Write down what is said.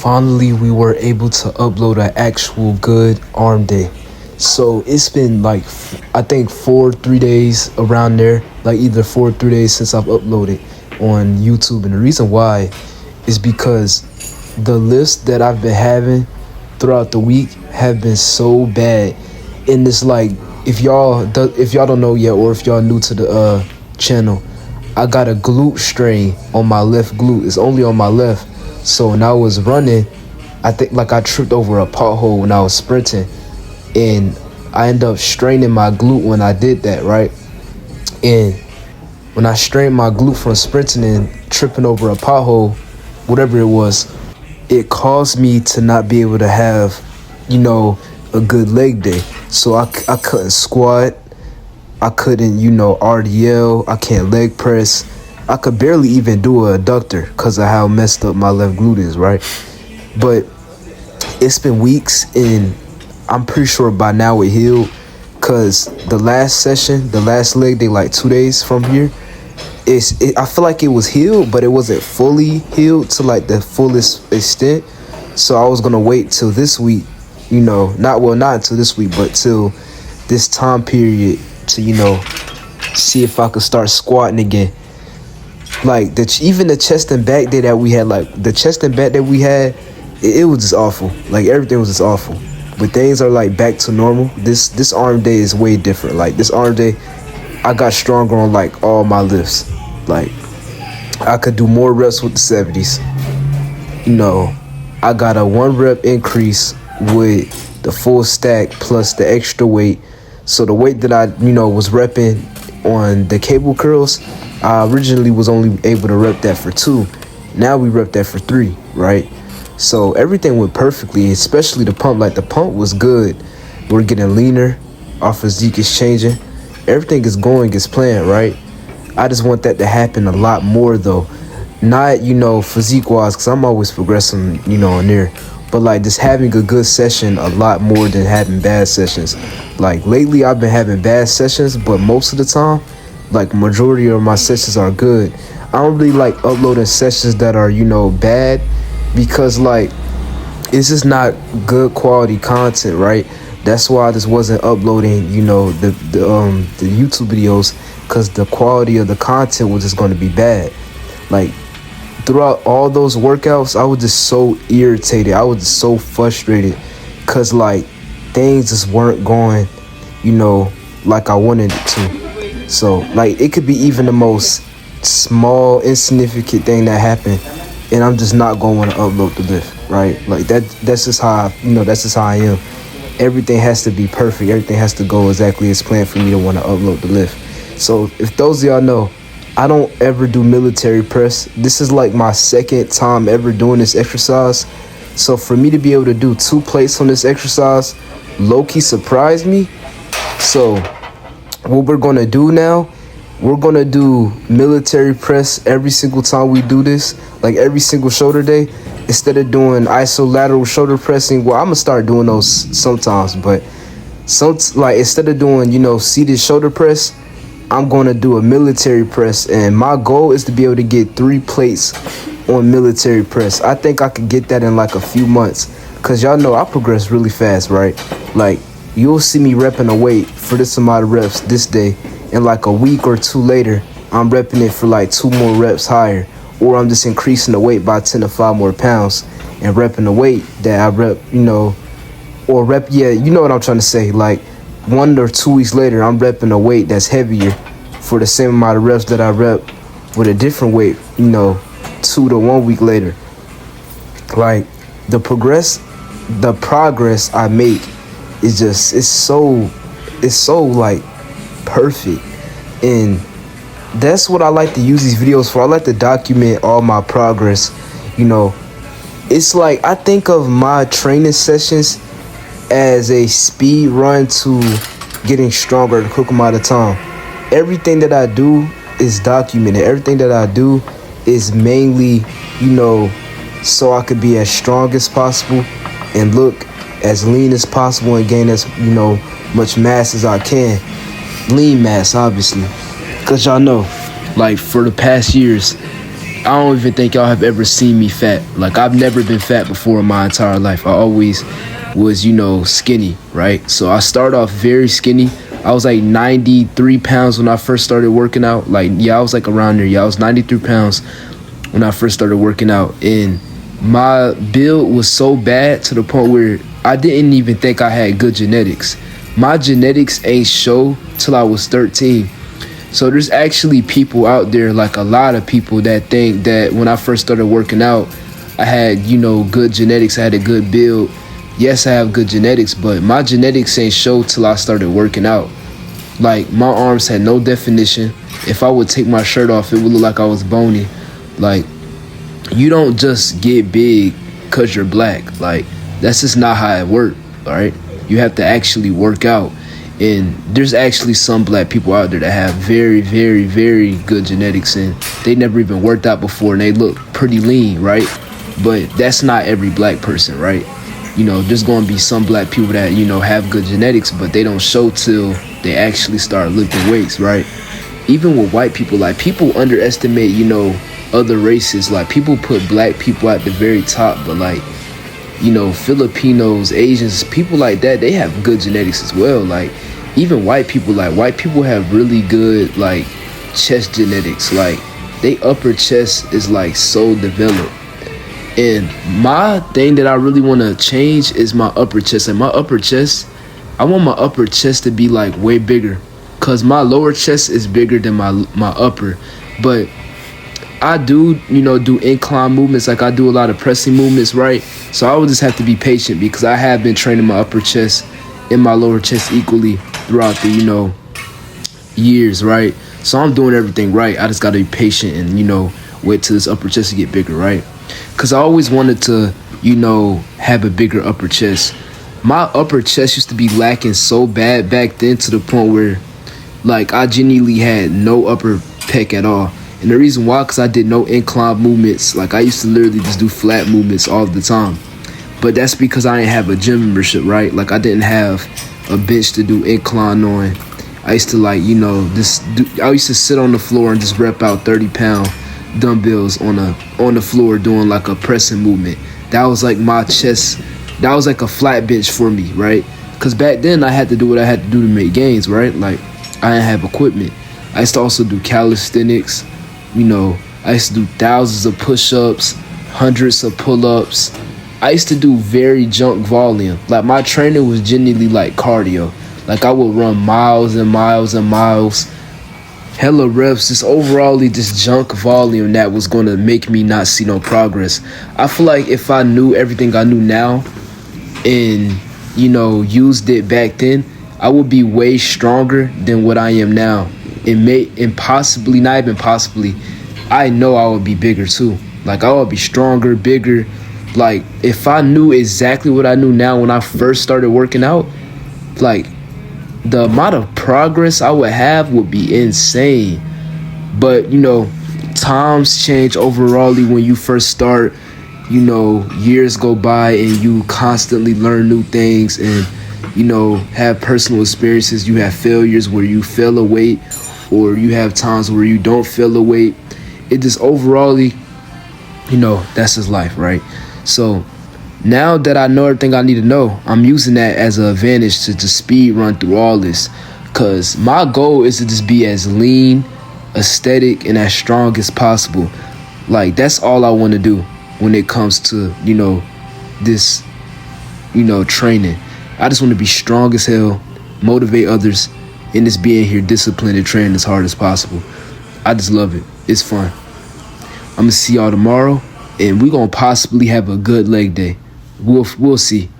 finally we were able to upload an actual good arm day. So it's been like, I think 3 days around there, like either 3 days since I've uploaded on YouTube. And the reason why is because the lifts that I've been having throughout the week have been so bad. And it's like, if y'all don't know yet, or if y'all new to the channel, I got a glute strain on my left glute. It's only on my left. So when I was running, I think like I tripped over a pothole when I was sprinting, and I ended up straining my glute when I did that, right? And when I strained my glute from sprinting and tripping over a pothole, whatever it was, it caused me to not be able to have, a good leg day. So I couldn't squat, I couldn't, RDL, I can't leg press. I could barely even do a adductor because of how messed up my left glute is, right? But it's been weeks, and I'm pretty sure by now it healed, because the last session, the last leg day, like 2 days from here, I feel like it was healed, but it wasn't fully healed to like the fullest extent. So I was gonna wait till this week, not until this week, but till this time period to see if I could start squatting again. Like even the chest and back day that we had, it was just awful. Like everything was just awful. But things are like back to normal. This arm day is way different. Like this arm day, I got stronger on like all my lifts. Like I could do more reps with the 70s. I got a 1 rep increase with the full stack plus the extra weight. So the weight that I was repping on the cable curls, I originally was only able to rep that for 2. Now we rep that for 3, right? So everything went perfectly, especially the pump. Like the pump was good. We're getting leaner. Our physique is changing. Everything is going as planned, right? I just want that to happen a lot more though. Not, physique wise, because I'm always progressing, on there. But like just having a good session a lot more than having bad sessions. Like lately I've been having bad sessions, but most of the time, like majority of my sessions are good. I don't really like uploading sessions that are, bad, because like it's just not good quality content, right? That's why I just wasn't uploading, the YouTube videos, because the quality of the content was just going to be bad. Like throughout all those workouts, I was just so irritated. I was just so frustrated, because like things just weren't going, like I wanted it to. So like it could be even the most small, insignificant thing that happened, and I'm just not going to want to upload the lift, right? Like that's just how that's just how I am. Everything has to be perfect. Everything has to go exactly as planned for me to want to upload the lift. So if those of y'all know, I don't ever do military press. This is like my second time ever doing this exercise. So for me to be able to do 2 plates on this exercise low-key surprised me. So what we're gonna do now, we're gonna do military press every single time we do this, like every single shoulder day. Instead of doing isolateral shoulder pressing, well, I'm gonna start doing those sometimes, but instead of doing seated shoulder press, I'm gonna do a military press, and my goal is to be able to get 3 plates on military press. I think I could get that in like a few months, because y'all know I progress really fast, right? Like you'll see me repping a weight for this amount of reps this day, and like a week or 2 later, I'm repping it for like 2 more reps higher, or I'm just increasing the weight by 10 to 5 more pounds and repping the weight that I rep, or rep, yeah, you know what I'm trying to say. Like 1 or 2 weeks later, I'm repping a weight that's heavier for the same amount of reps that I rep with a different weight, 2 to 1 week later. Like the progress I make is just, it's so like perfect. And that's what I like to use these videos for. I like to document all my progress. It's like I think of my training sessions as a speed run to getting stronger in a quick amount of time. Everything that I do is documented. Everything that I do is mainly, so I could be as strong as possible and look as lean as possible and gain as, much mass as I can. Lean mass, obviously. Because y'all know, like for the past years, I don't even think y'all have ever seen me fat. Like, I've never been fat before in my entire life. I always was, skinny, right? So I started off very skinny. I was like 93 pounds when I first started working out. Like, yeah, I was like around there. Yeah, I was 93 pounds when I first started working out. And my build was so bad to the point where I didn't even think I had good genetics. My genetics ain't show till I was 13. So there's actually people out there, like a lot of people, that think that when I first started working out, I had, good genetics, I had a good build. Yes, I have good genetics, but my genetics ain't show till I started working out. Like, my arms had no definition. If I would take my shirt off, it would look like I was bony. Like, you don't just get big because you're black. Like, that's just not how it works, all right? You have to actually work out. And there's actually some black people out there that have very, very, very good genetics, and they never even worked out before, and they look pretty lean, right? But that's not every black person, right? There's going to be some black people that, have good genetics, but they don't show till they actually start lifting weights, right? Even with white people, like, people underestimate, other races. Like, people put black people at the very top, but like, Filipinos, Asians, people like that, they have good genetics as well. Like, even white people have really good, like, chest genetics. Like, they upper chest is, like, so developed. And my thing that I really want to change is my upper chest. And my upper chest, I want my upper chest to be, like, way bigger, because my lower chest is bigger than my upper. But I do, do incline movements. Like, I do a lot of pressing movements, right? So I would just have to be patient, because I have been training my upper chest and my lower chest equally throughout the, years, right? So I'm doing everything right. I just got to be patient and, wait till this upper chest to get bigger, right? Because I always wanted to, have a bigger upper chest. My upper chest used to be lacking so bad back then, to the point where, like, I genuinely had no upper pec at all. And the reason why, because I did no incline movements. Like, I used to literally just do flat movements all the time. But that's because I didn't have a gym membership, right? Like, I didn't have a bench to do incline on. I used to, like, I used to sit on the floor and just rep out 30-pound dumbbells on the floor doing, like, a pressing movement. That was like my chest. That was like a flat bench for me, right? Because back then I had to do what I had to do to make gains, right? Like, I didn't have equipment. I used to also do calisthenics. I used to do thousands of push-ups, hundreds of pull-ups. I used to do very junk volume. Like, my training was genuinely like cardio. Like, I would run miles and miles and miles, hella reps, just overallly just junk volume that was going to make me not see no progress. I feel like if I knew everything I knew now and, used it back then, I would be way stronger than what I am now. And possibly, not even possibly, I know I would be bigger too. Like, I would be stronger, bigger. Like, if I knew exactly what I knew now when I first started working out, like, the amount of progress I would have would be insane. But, times change overallly when you first start. Years go by and you constantly learn new things and, have personal experiences. You have failures where you fail a weight, or you have times where you don't fail a weight. It just overallly, that's just life, right? So now that I know everything I need to know, I'm using that as an advantage to just speed run through all this. Because my goal is to just be as lean, aesthetic, and as strong as possible. Like, that's all I want to do when it comes to, this, training. I just want to be strong as hell, motivate others, and just being here disciplined and training as hard as possible. I just love it. It's fun. I'm going to see y'all tomorrow, and we're going to possibly have a good leg day. We'll see.